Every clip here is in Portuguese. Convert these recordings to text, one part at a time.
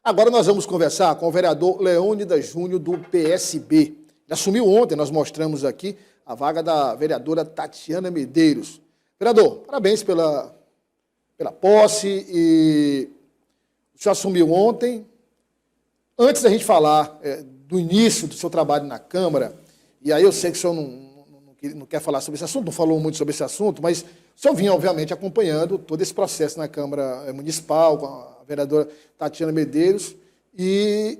Agora nós vamos conversar com o vereador Leônidas Júnior, do PSB. Ele assumiu ontem, nós mostramos aqui, a vaga da vereadora Tatiana Medeiros. Vereador, parabéns pela posse. E o senhor assumiu ontem. Antes da gente falar do início do seu trabalho na Câmara, e aí eu sei que o senhor não quer falar sobre esse assunto, não falou muito sobre esse assunto, mas o senhor vinha, obviamente, acompanhando todo esse processo na Câmara Municipal, com a vereadora Tatiana Medeiros, e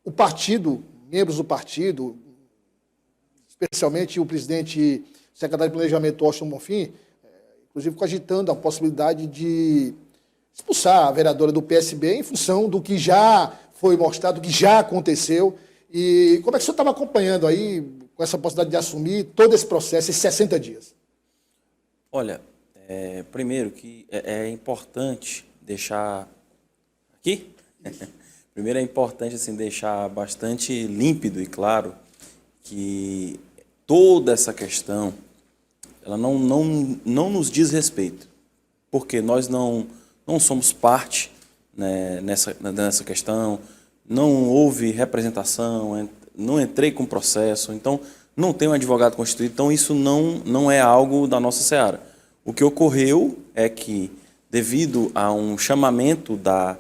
o partido, membros do partido, especialmente o presidente, secretário de Planejamento, Washington Bonfim, inclusive cogitando a possibilidade de expulsar a vereadora do PSB em função do que já foi mostrado, do que já aconteceu. E como é que o senhor estava acompanhando aí, com essa possibilidade de assumir todo esse processo, esses 60 dias? Olha, primeiro que é importante deixar aqui, primeiro é importante assim, deixar bastante límpido e claro que toda essa questão ela não nos diz respeito, porque nós não somos parte, né, nessa questão, não houve representação, não entrei com processo, então não tem um advogado constituído, então isso não é algo da nossa seara. O que ocorreu é que, devido a um chamamento da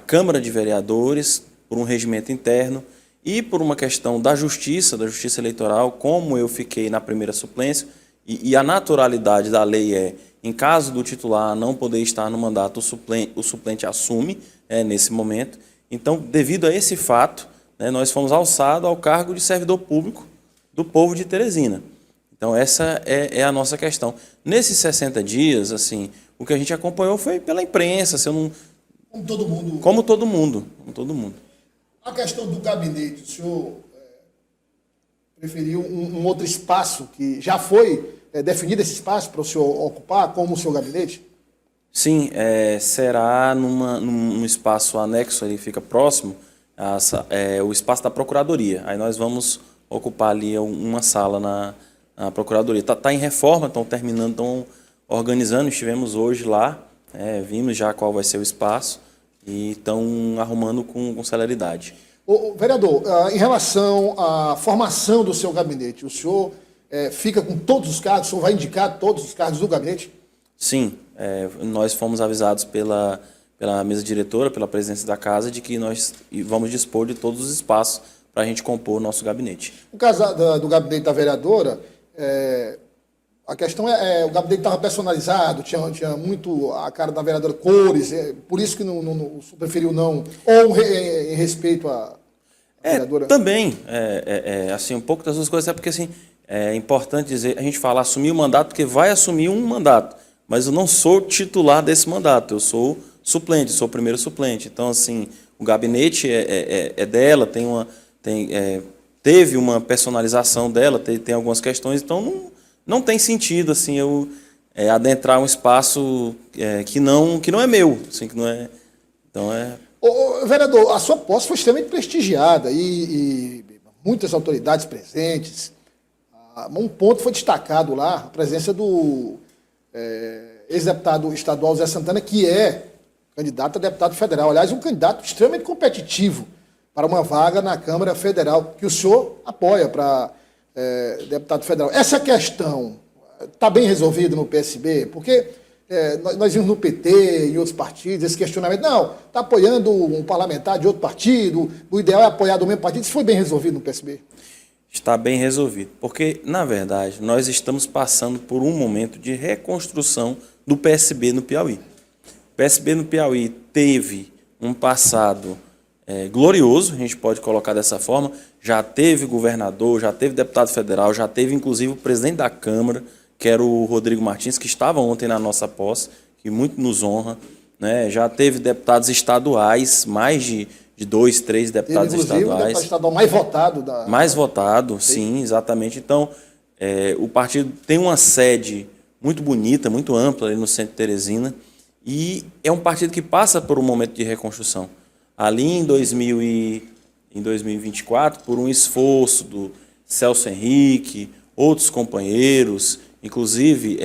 Câmara de Vereadores, por um regimento interno e por uma questão da Justiça Eleitoral, como eu fiquei na primeira suplência, e a naturalidade da lei em caso do titular não poder estar no mandato, o suplente assume nesse momento. Então, devido a esse fato, nós fomos alçados ao cargo de servidor público do povo de Teresina. Então, essa é a nossa questão. Nesses 60 dias, assim, o que a gente acompanhou foi pela imprensa. Como todo mundo. Como todo mundo. Como todo mundo. A questão do gabinete, o senhor preferiu um outro espaço que já foi definido esse espaço para o senhor ocupar como o seu gabinete? Sim, será num espaço anexo, ele fica próximo, o espaço da Procuradoria. Aí nós vamos ocupar ali uma sala na Procuradoria. Tá em reforma, estão terminando, estão organizando, estivemos hoje lá, vimos já qual vai ser o espaço e estão arrumando com celeridade. Vereador, em relação à formação do seu gabinete, o senhor fica com todos os cargos, o senhor vai indicar todos os cargos do gabinete? Sim, nós fomos avisados pela mesa diretora, pela presidência da casa, de que nós vamos dispor de todos os espaços para a gente compor o nosso gabinete. No caso do gabinete da vereadora, a questão o gabinete estava personalizado, tinha muito a cara da vereadora, cores, por isso que não preferiu não, ou em respeito à vereadora? Também, assim, um pouco das duas coisas, porque assim, é importante dizer, a gente fala assumir o mandato, porque vai assumir um mandato, mas eu não sou titular desse mandato, eu sou suplente, sou o primeiro suplente. Então, assim, o gabinete é dela, teve uma personalização dela, tem algumas questões, então não tem sentido assim, eu adentrar um espaço que não é meu, assim, que não é. Então vereador, a sua posse foi extremamente prestigiada e muitas autoridades presentes. Um ponto foi destacado lá, a presença do ex-deputado estadual Zé Santana, que é candidato a deputado federal. Aliás, um candidato extremamente competitivo para uma vaga na Câmara Federal, que o senhor apoia para deputado federal. Essa questão está bem resolvida no PSB? Porque nós vimos no PT e outros partidos esse questionamento. Não, está apoiando um parlamentar de outro partido, o ideal é apoiar do mesmo partido. Isso foi bem resolvido no PSB? Está bem resolvido, porque, na verdade, nós estamos passando por um momento de reconstrução do PSB no Piauí. O PSB no Piauí teve um passado glorioso, a gente pode colocar dessa forma, já teve governador, já teve deputado federal, já teve, inclusive, o presidente da Câmara, que era o Rodrigo Martins, que estava ontem na nossa posse, que muito nos honra, né? Já teve deputados estaduais, mais de 2, 3 deputados estaduais. O deputado estadual mais votado. Mais votado, sim, exatamente. Então, o partido tem uma sede muito bonita, muito ampla ali no centro de Teresina, e é um partido que passa por um momento de reconstrução. Ali em 2024, por um esforço do Celso Henrique, outros companheiros, inclusive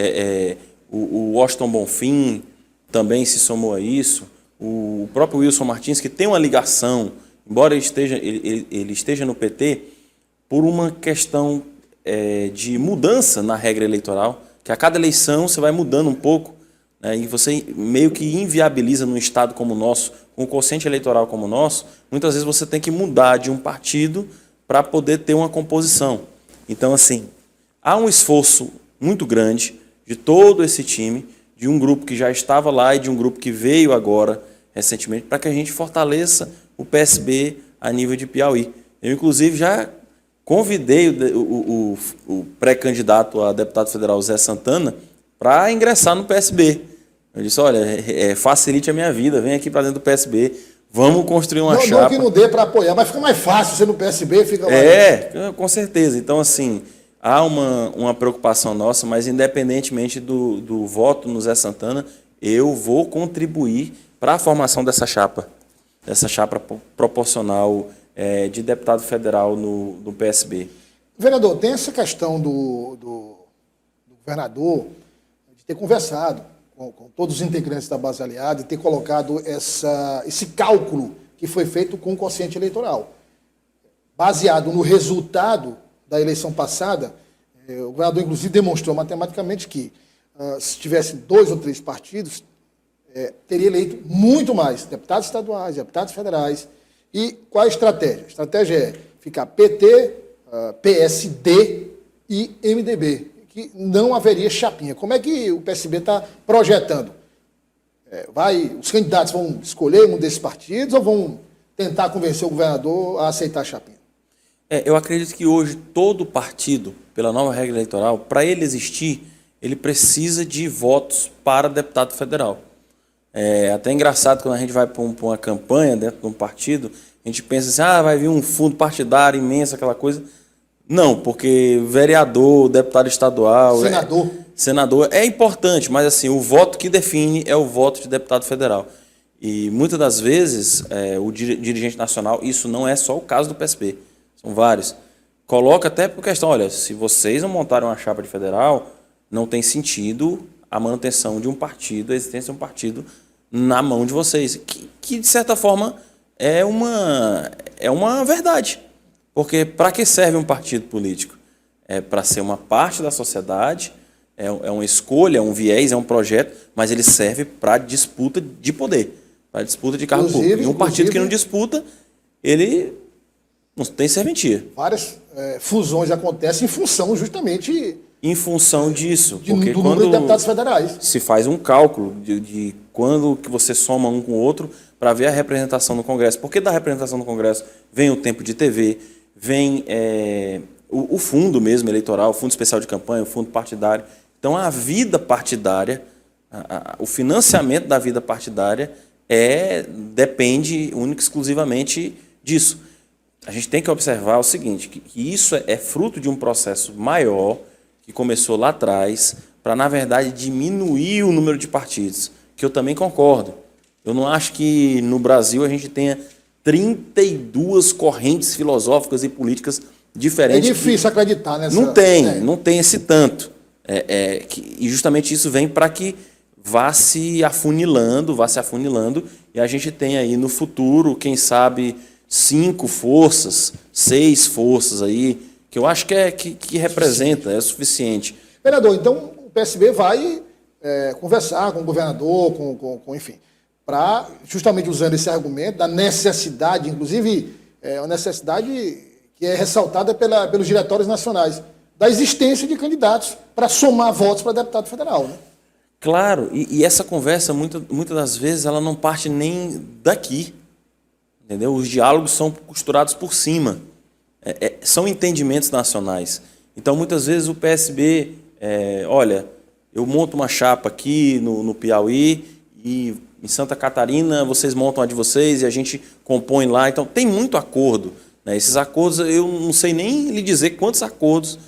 o Washington Bonfim também se somou a isso, o próprio Wilson Martins, que tem uma ligação, embora ele esteja no PT, por uma questão de mudança na regra eleitoral, que a cada eleição você vai mudando um pouco, né, e você meio que inviabiliza num estado como o nosso, com um quociente eleitoral como o nosso, muitas vezes você tem que mudar de um partido para poder ter uma composição. Então, assim, há um esforço muito grande de todo esse time, de um grupo que já estava lá e de um grupo que veio agora, recentemente, para que a gente fortaleça o PSB a nível de Piauí. Eu, inclusive, já convidei o pré-candidato a deputado federal, Zé Santana, para ingressar no PSB. Eu disse, olha, facilite a minha vida, vem aqui para dentro do PSB, vamos construir uma chapa. Não que não dê para apoiar, mas fica mais fácil você no PSB, fica mais... Com certeza. Então, assim, há uma preocupação nossa, mas independentemente do voto no Zé Santana, eu vou contribuir para a formação dessa chapa proporcional de deputado federal no PSB. Vereador, tem essa questão do governador de ter conversado com todos os integrantes da base aliada e ter colocado esse cálculo que foi feito com o quociente eleitoral. Baseado no resultado da eleição passada, o governador, inclusive, demonstrou matematicamente que, se tivesse 2 ou 3 partidos, teria eleito muito mais deputados estaduais, deputados federais. E qual a estratégia? A estratégia é ficar PT, PSD e MDB, que não haveria chapinha. Como é que o PSB está projetando? Os candidatos vão escolher um desses partidos ou vão tentar convencer o governador a aceitar a chapinha? Eu acredito que hoje todo partido, pela nova regra eleitoral, para ele existir, ele precisa de votos para deputado federal. É até engraçado quando a gente vai para uma campanha dentro de um partido, a gente pensa assim, vai vir um fundo partidário imenso, aquela coisa. Não, porque vereador, deputado estadual... Senador é importante, mas assim, o voto que define é o voto de deputado federal. E muitas das vezes, o dirigente nacional, isso não é só o caso do PSB, são vários, coloca até por questão, olha, se vocês não montarem uma chapa de federal, não tem sentido a manutenção de um partido, a existência de um partido na mão de vocês, que de certa forma é uma verdade. Porque para que serve um partido político? É para ser uma parte da sociedade, é uma escolha, é um viés, é um projeto, mas ele serve para disputa de poder, para disputa de cargo público. E um partido que não disputa, ele não tem serventia. Várias fusões acontecem em função justamente... Em função disso. Porque do número de deputados federais. Se faz um cálculo de quando que você soma um com o outro para ver a representação no Congresso. Porque da representação no Congresso vem o tempo de TV, vem o fundo mesmo eleitoral, o fundo especial de campanha, o fundo partidário. Então, a vida partidária, o financiamento da vida partidária depende única e exclusivamente disso. A gente tem que observar o seguinte, que isso é fruto de um processo maior que começou lá atrás para, na verdade, diminuir o número de partidos, que eu também concordo. Eu não acho que no Brasil a gente tenha 32 correntes filosóficas e políticas diferentes. É difícil acreditar nessa... Não tem esse tanto. E justamente isso vem para que vá se afunilando, e a gente tem aí no futuro, quem sabe, 5 forças, 6 forças aí, que eu acho que representa, é suficiente. Vereador, então o PSB vai conversar com o governador, enfim, para, justamente usando esse argumento da necessidade, inclusive, uma necessidade que é ressaltada pelos diretórios nacionais, da existência de candidatos para somar votos para deputado federal, né? Claro, e essa conversa, muitas das vezes, ela não parte nem daqui, entendeu? Os diálogos são costurados por cima. São entendimentos nacionais. Então, muitas vezes, o PSB, olha, eu monto uma chapa aqui no Piauí e em Santa Catarina vocês montam a de vocês e a gente compõe lá. Então, tem muito acordo, né? Esses acordos, eu não sei nem lhe dizer quantos acordos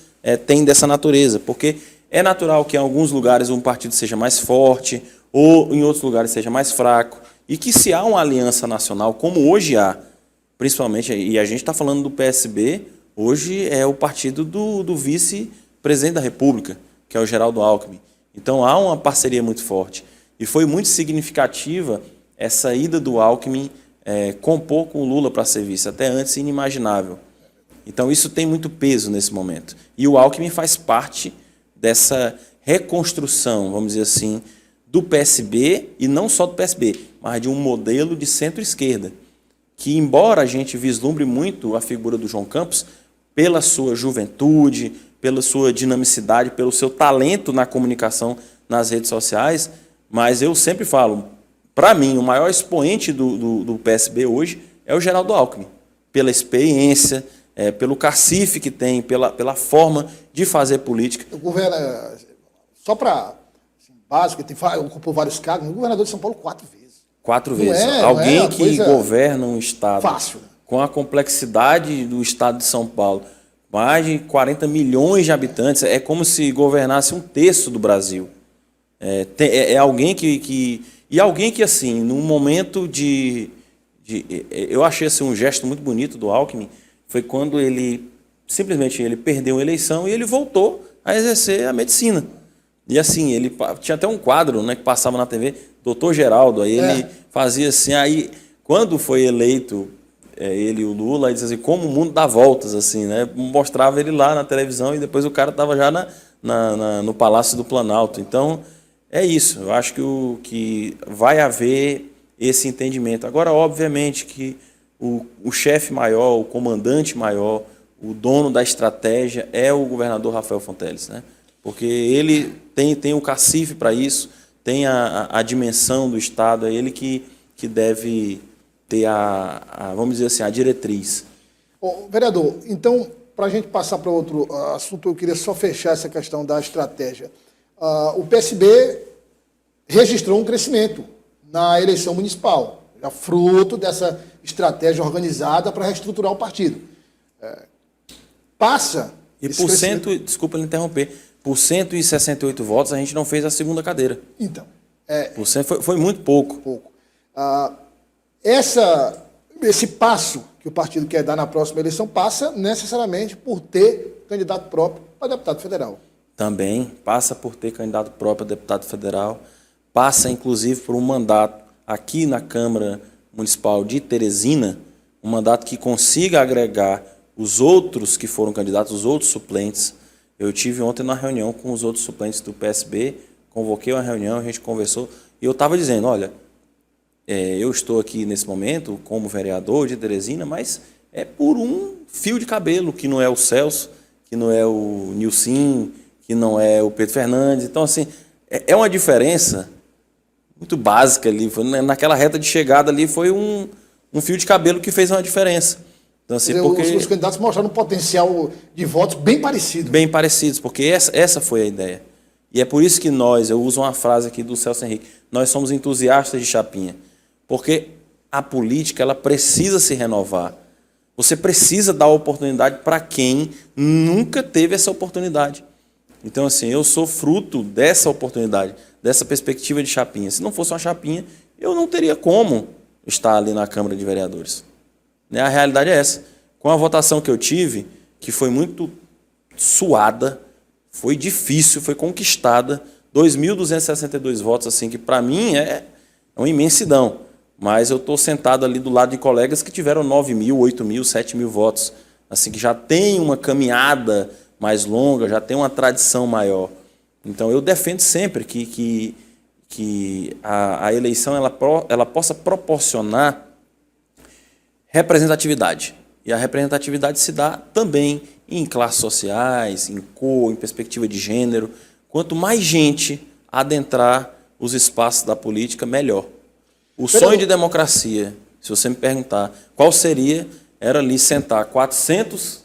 tem dessa natureza, porque é natural que em alguns lugares um partido seja mais forte ou em outros lugares seja mais fraco e que se há uma aliança nacional, como hoje há, principalmente, e a gente está falando do PSB, hoje é o partido do vice-presidente da República, que é o Geraldo Alckmin. Então há uma parceria muito forte. E foi muito significativa essa ida do Alckmin compor com o Lula para ser vice, até antes inimaginável. Então isso tem muito peso nesse momento. E o Alckmin faz parte dessa reconstrução, vamos dizer assim, do PSB, e não só do PSB, mas de um modelo de centro-esquerda, que embora a gente vislumbre muito a figura do João Campos, pela sua juventude, pela sua dinamicidade, pelo seu talento na comunicação nas redes sociais, mas eu sempre falo, para mim, o maior expoente do PSB hoje é o Geraldo Alckmin, pela experiência, pelo cacife que tem, pela forma de fazer política. O governo, só para básico, ocupou vários cargos, o governador de São Paulo 4 vezes. 4 vezes. Alguém que governa um estado fácil, com a complexidade do estado de São Paulo, mais de 40 milhões de habitantes, é como se governasse um terço do Brasil. Alguém e alguém que, assim, num momento eu achei assim, um gesto muito bonito do Alckmin, foi quando ele perdeu uma eleição e ele voltou a exercer a medicina. E assim, ele tinha até um quadro, né, que passava na TV, Doutor Geraldo, aí ele fazia assim, aí quando foi eleito ele e o Lula, ele dizia assim, como o mundo dá voltas, assim, né? Mostrava ele lá na televisão e depois o cara estava já no Palácio do Planalto. Então, é isso. Eu acho que vai haver esse entendimento. Agora, obviamente, que o chefe maior, o comandante maior, o dono da estratégia é o governador Rafael Fonteles, né? Porque ele tem o cacife para isso, tem a dimensão do Estado, é ele que deve ter vamos dizer assim, a diretriz. Vereador, então, para a gente passar para outro assunto, eu queria só fechar essa questão da estratégia. O PSB registrou um crescimento na eleição municipal, já fruto dessa estratégia organizada para reestruturar o partido. Passa... E por desculpa lhe interromper, por 168 votos a gente não fez a segunda cadeira. Então. Foi muito pouco. Pouco. Esse passo que o partido quer dar na próxima eleição passa necessariamente por ter candidato próprio para deputado federal. Também passa por ter candidato próprio a deputado federal, passa inclusive por um mandato aqui na Câmara Municipal de Teresina, um mandato que consiga agregar os outros que foram candidatos, os outros suplentes. Eu tive ontem uma reunião com os outros suplentes do PSB, convoquei uma reunião, a gente conversou, e eu estava dizendo, olha, eu estou aqui nesse momento como vereador de Teresina, mas é por um fio de cabelo, que não é o Celso, que não é o Nilcim, que não é o Pedro Fernandes. Então, assim, é uma diferença muito básica ali. Naquela reta de chegada ali foi um fio de cabelo que fez uma diferença. Então, assim, porque os candidatos mostraram um potencial de votos bem parecido. Bem parecidos, porque essa foi a ideia. E é por isso que eu uso uma frase aqui do Celso Henrique, nós somos entusiastas de Chapinha, porque a política ela precisa se renovar. Você precisa dar oportunidade para quem nunca teve essa oportunidade. Então, assim, eu sou fruto dessa oportunidade, dessa perspectiva de Chapinha. Se não fosse uma Chapinha, eu não teria como estar ali na Câmara de Vereadores. A realidade é essa. Com a votação que eu tive, que foi muito suada, foi difícil, foi conquistada, 2.262 votos, assim, que para mim é uma imensidão. Mas eu estou sentado ali do lado de colegas que tiveram 9.000, 8.000, 7.000 votos, assim, que já tem uma caminhada mais longa, já tem uma tradição maior. Então, eu defendo sempre que a eleição ela possa proporcionar representatividade. E a representatividade se dá também em classes sociais, em cor, em perspectiva de gênero. Quanto mais gente adentrar os espaços da política, melhor. O sonho de democracia, se você me perguntar, qual seria, era ali sentar 400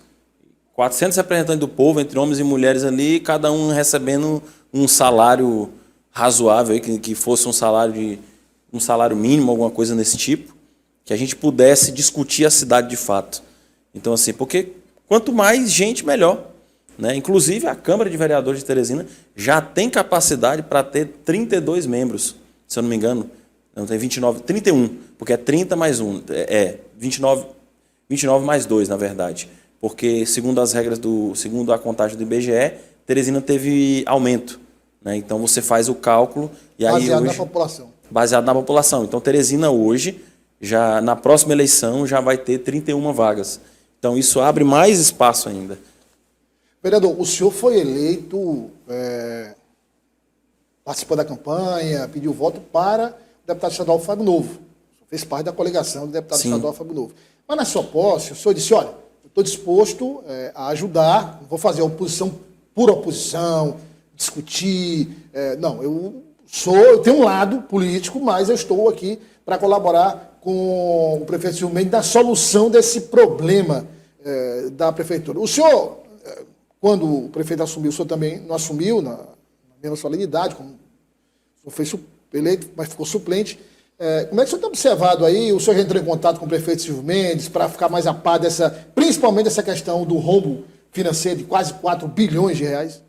representantes do povo, entre homens e mulheres ali, cada um recebendo um salário razoável, que fosse um salário mínimo, alguma coisa nesse tipo, que a gente pudesse discutir a cidade de fato. Então, assim, porque quanto mais gente, melhor. Né? Inclusive, a Câmara de Vereadores de Teresina já tem capacidade para ter 32 membros, se eu não me engano. Não, tem 29, 31, porque é 30 mais 1. 29 mais 2, na verdade. Porque, segundo as regras segundo a contagem do IBGE, Teresina teve aumento. Né? Então, você faz o cálculo e aí... Baseado na população. baseado na população. Então, Teresina hoje, já na próxima eleição, já vai ter 31 vagas. Então, isso abre mais espaço ainda. Vereador, o senhor foi eleito, participou da campanha, pediu voto para o deputado estadual Fábio Novo. O senhor fez parte da coligação do deputado estadual Fábio Novo. Mas na sua posse, o senhor disse, olha, eu estou disposto a ajudar, não vou fazer oposição por oposição, discutir. Não, eu tenho um lado político, mas eu estou aqui para colaborar com o prefeito Silvio Mendes na solução desse problema da prefeitura. O senhor, quando o prefeito assumiu, o senhor também não assumiu na mesma solenidade, como o senhor foi eleito, mas ficou suplente. Como é que o senhor tem observado aí? O senhor já entrou em contato com o prefeito Silvio Mendes para ficar mais a par principalmente dessa questão do rombo financeiro de quase 4 bilhões de reais?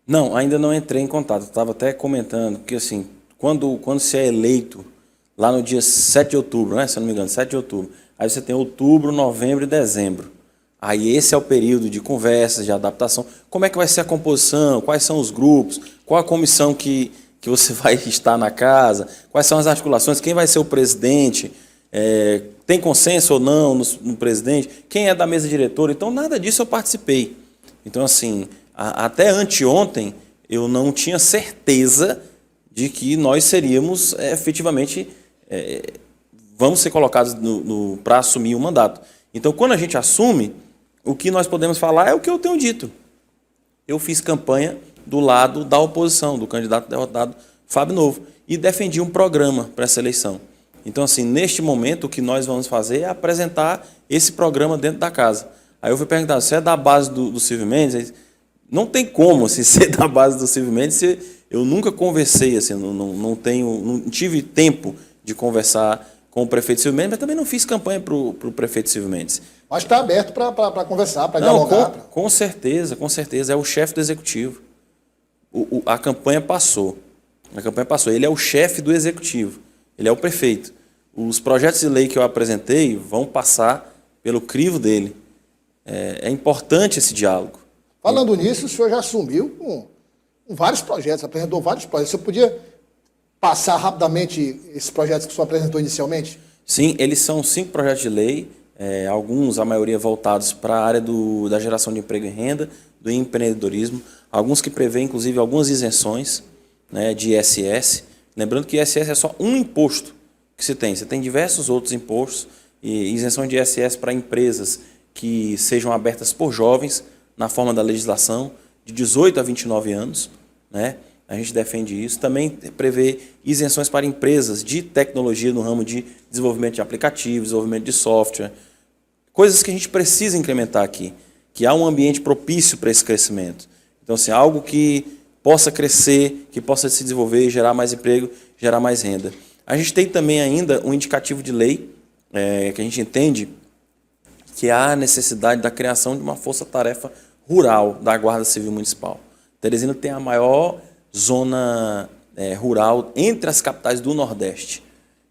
Não, ainda não entrei em contato. Estava até comentando que, assim, quando se é eleito, lá no dia 7 de outubro, né, se eu não me engano, 7 de outubro, aí você tem outubro, novembro e dezembro. Aí esse é o período de conversas, de adaptação. Como é que vai ser a composição? Quais são os grupos? Qual a comissão que você vai estar na casa? Quais são as articulações? Quem vai ser o presidente? Tem consenso ou não no presidente? Quem é da mesa diretora? Então, nada disso eu participei. Então, assim, até anteontem, eu não tinha certeza de que nós seríamos efetivamente, vamos ser colocados para assumir o mandato. Então, quando a gente assume, o que nós podemos falar é o que eu tenho dito. Eu fiz campanha do lado da oposição, do candidato derrotado Fábio Novo, e defendi um programa para essa eleição. Então, assim, neste momento, o que nós vamos fazer é apresentar esse programa dentro da casa. Aí eu fui perguntar, você é da base do Silvio Mendes? Não tem como assim, ser da base do Silvio Mendes se eu nunca conversei, assim, não tive tempo de conversar com o prefeito Silvio Mendes, mas também não fiz campanha para o prefeito Silvio Mendes. Mas está aberto para conversar, para dialogar. Com certeza, é o chefe do executivo. A campanha passou. Ele é o chefe do executivo, ele é o prefeito. Os projetos de lei que eu apresentei vão passar pelo crivo dele. É importante esse diálogo. Falando nisso, o senhor já assumiu com vários projetos, apresentou vários projetos. Você podia passar rapidamente esses projetos que o senhor apresentou inicialmente? Sim, eles são 5 projetos de lei, alguns, a maioria, voltados para a área da geração de emprego e renda, do empreendedorismo, alguns que prevêem, inclusive, algumas isenções, né, de ISS. Lembrando que ISS é só um imposto que se tem. Você tem diversos outros impostos e isenção de ISS para empresas que sejam abertas por jovens, na forma da legislação, de 18 a 29 anos, né? A gente defende isso. Também prevê isenções para empresas de tecnologia no ramo de desenvolvimento de aplicativos, desenvolvimento de software, coisas que a gente precisa incrementar aqui, que há um ambiente propício para esse crescimento. Então, assim, algo que possa crescer, que possa se desenvolver, gerar mais emprego, gerar mais renda. A gente tem também ainda um indicativo de lei, que a gente entende que há necessidade da criação de uma força-tarefa rural da Guarda Civil Municipal. Teresina tem a maior zona rural entre as capitais do Nordeste.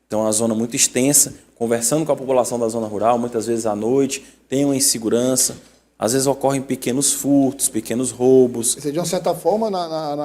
Então, é uma zona muito extensa, conversando com a população da zona rural, muitas vezes à noite, tem uma insegurança, às vezes ocorrem pequenos furtos, pequenos roubos. De uma certa forma,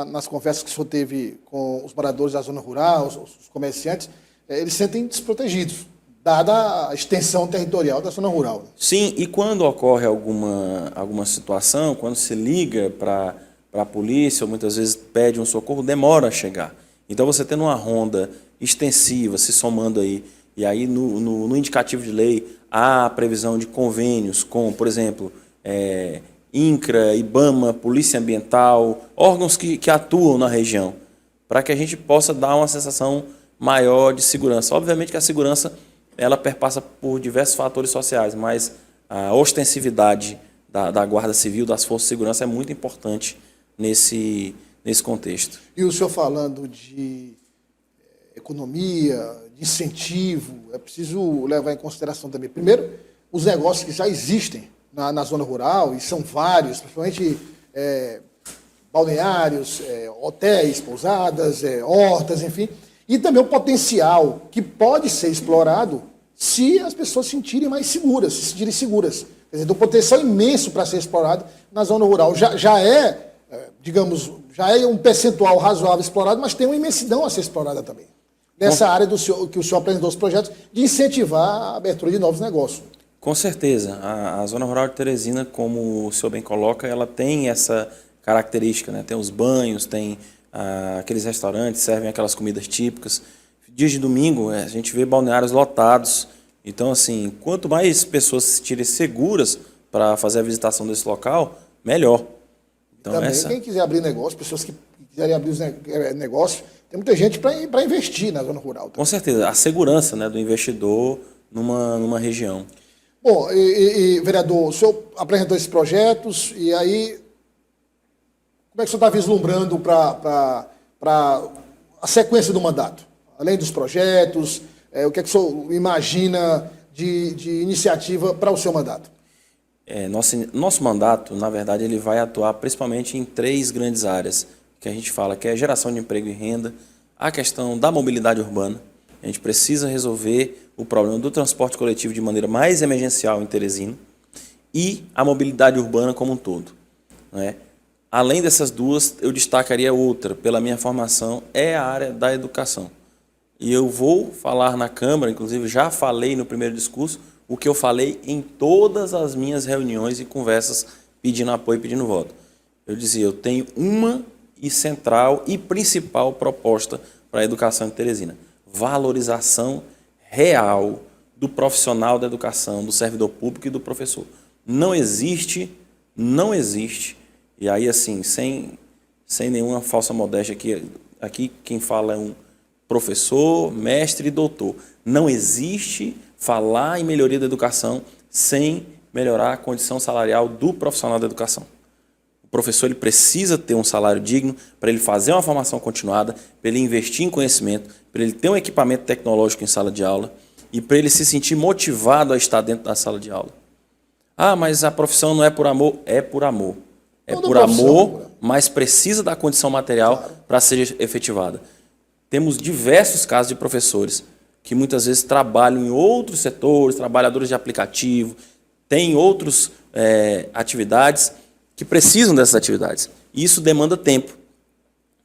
nas conversas que o senhor teve com os moradores da zona rural, os comerciantes, eles se sentem desprotegidos, dada a extensão territorial da zona rural. Sim, e quando ocorre alguma situação, quando se liga para a polícia, ou muitas vezes pede um socorro, demora a chegar. Então, você tendo uma ronda extensiva, se somando aí, e aí no indicativo de lei há a previsão de convênios com, por exemplo, INCRA, IBAMA, Polícia Ambiental, órgãos que atuam na região, para que a gente possa dar uma sensação maior de segurança. Obviamente que a segurança ela perpassa por diversos fatores sociais, mas a ostensividade da Guarda Civil, das Forças de Segurança, é muito importante nesse contexto. E o senhor falando de economia, de incentivo, é preciso levar em consideração também, primeiro, os negócios que já existem na zona rural, e são vários, principalmente balneários, hotéis, pousadas, hortas, enfim, e também o potencial que pode ser explorado se as pessoas se sentirem mais seguras, se sentirem seguras. Quer dizer, do potencial imenso para ser explorado na zona rural. Já é um percentual razoável explorado, mas tem uma imensidão a ser explorada também. nessa área que o senhor apresentou os projetos, de incentivar a abertura de novos negócios. Com certeza. A Zona Rural de Teresina, como o senhor bem coloca, ela tem essa característica, né? Tem os banhos, tem aqueles restaurantes, servem aquelas comidas típicas. Dias de domingo, a gente vê balneários lotados. Então, assim, quanto mais pessoas se sentirem seguras para fazer a visitação desse local, melhor. Então, também, quem quiser abrir negócio, pessoas que quiserem abrir os negócios, tem muita gente para investir na zona rural. Com certeza, a segurança, né, do investidor numa região. Bom, vereador, o senhor apresentou esses projetos e aí, como é que o senhor está vislumbrando para a sequência do mandato? Além dos projetos, o que é que o senhor imagina de iniciativa para o seu mandato? Nosso mandato, na verdade, ele vai atuar principalmente em 3 grandes áreas que a gente fala, que é a geração de emprego e renda, a questão da mobilidade urbana. A gente precisa resolver o problema do transporte coletivo de maneira mais emergencial em Teresina e a mobilidade urbana como um todo, né? Além dessas duas, eu destacaria outra, pela minha formação, é a área da educação. E eu vou falar na Câmara, inclusive já falei no primeiro discurso, o que eu falei em todas as minhas reuniões e conversas pedindo apoio e pedindo voto. Eu dizia, eu tenho uma e central e principal proposta para a educação de Teresina. Valorização real do profissional da educação, do servidor público e do professor. Não existe, e aí assim, sem nenhuma falsa modéstia, aqui quem fala é um professor, mestre e doutor. Não existe falar em melhoria da educação sem melhorar a condição salarial do profissional da educação. O professor ele precisa ter um salário digno para ele fazer uma formação continuada, para ele investir em conhecimento, para ele ter um equipamento tecnológico em sala de aula e para ele se sentir motivado a estar dentro da sala de aula. Ah, mas a profissão não é por amor? É por amor. É por amor, mas precisa da condição material para ser efetivada. Temos diversos casos de professores que muitas vezes trabalham em outros setores, trabalhadores de aplicativo, têm outras atividades que precisam dessas atividades. E isso demanda tempo.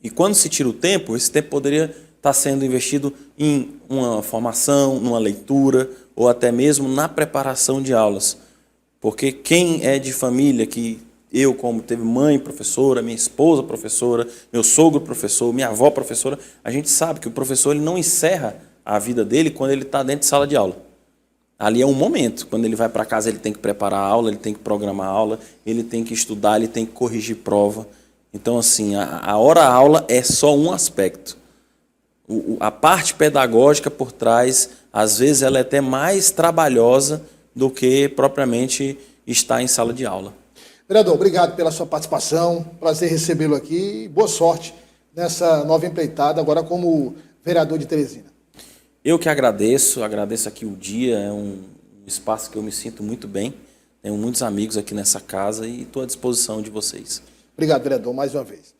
E quando se tira o tempo, esse tempo poderia estar sendo investido em uma formação, numa leitura, ou até mesmo na preparação de aulas. Porque quem é de família que eu, como teve mãe professora, minha esposa professora, meu sogro professor, minha avó professora, a gente sabe que o professor ele não encerra a vida dele quando ele está dentro de sala de aula. Ali é um momento. Quando ele vai para casa, ele tem que preparar a aula, ele tem que programar a aula, ele tem que estudar, ele tem que corrigir prova. Então, assim, a hora-aula é só um aspecto. A parte pedagógica por trás, às vezes, ela é até mais trabalhosa do que propriamente estar em sala de aula. Vereador, obrigado pela sua participação, prazer recebê-lo aqui e boa sorte nessa nova empreitada, agora como vereador de Teresina. Eu que agradeço aqui o dia, é um espaço que eu me sinto muito bem, tenho muitos amigos aqui nessa casa e estou à disposição de vocês. Obrigado, vereador, mais uma vez.